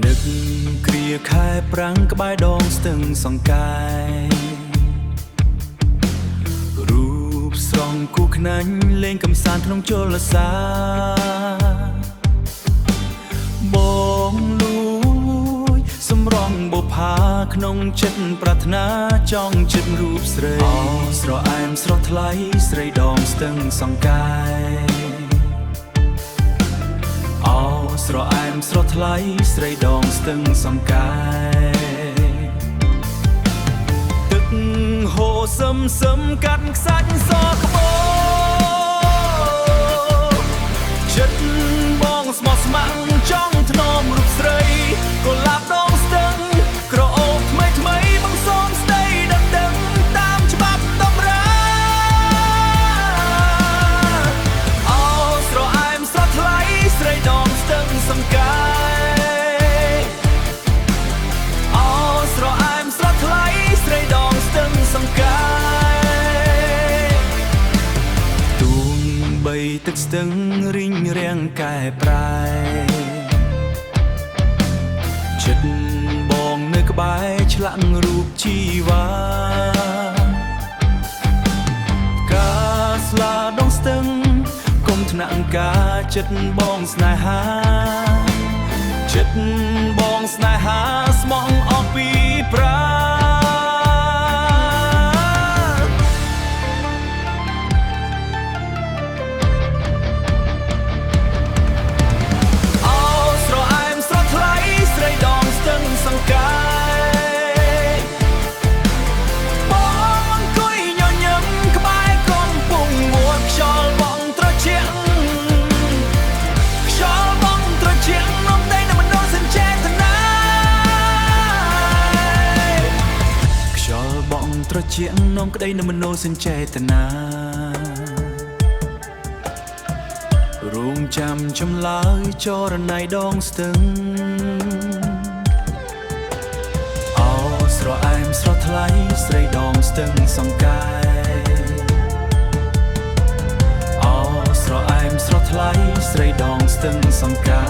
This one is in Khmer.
นึกเคลียร์คายปรังក្បែរដងស្ទឹងសង្កែរូបស្រង់គូខ្នាញ់លេងកំសាន្តក្នុងជលសាបងលួយសម្រងបុផាក្នុងចិត្តប្រាថ្នាចង់ចិត្តរូបស្រីស្រអែមស្រស់ថ្លៃស្រីដងស្ទឹងសង្កែស្រអែមស្រស់ថ្លៃស្រីដងស្ទឹងសង្កែទឹកហូរសឹមសឹមកាត់ខ្សាច់សក្បូរចិត្តបងស្មោះស្ម័គ្រចង់ថ្នមរូបស្រីកុលាបដងស្ទឹងក្រអូបថ្មីថ្មីបងសូមស្ដីដឹងតាមច្បាប់តម្រាស្រអែមស្រស់ថ្លៃស្រីដងស្ទឹងសង្កែស្រអែមស្រស់ថ្លៃស្រីដងស្ទឹងសង្កែទូងបីទឹកស្ទឹងរីងរាងកែប្រែចិត្តបងនៅក្បែរឆ្លាក់រូបជីវ៉ាការស្លាដងស្ទឹងគុំថ្នាក់ការចិត្តបងស្នេហាចិត្តបងស្នេហាស្មោះអស់ពីប្រាស្រអែមស្រស់ថ្លៃស្រីដងស្ទឹងសង្កែបងអង្គុយញញឹមក្បែរកំពង់មួតខ្យល់បងត្រជាក់ខ្យល់បងត្រជាក់នំដៃនៅមនោសញ្ចេតនាខ្យល់បងត្រជាក់នំក្ដីនៅមនោសញ្ចេតនារងចាំចម្លើយចរណៃដងស្ទឹងស្រអែមស្រស់ថ្លៃស្រីដងស្ទឹងសង្កែស្រអែមស្រស់ថ្លៃស្រីដងស្ទឹងសង្កែ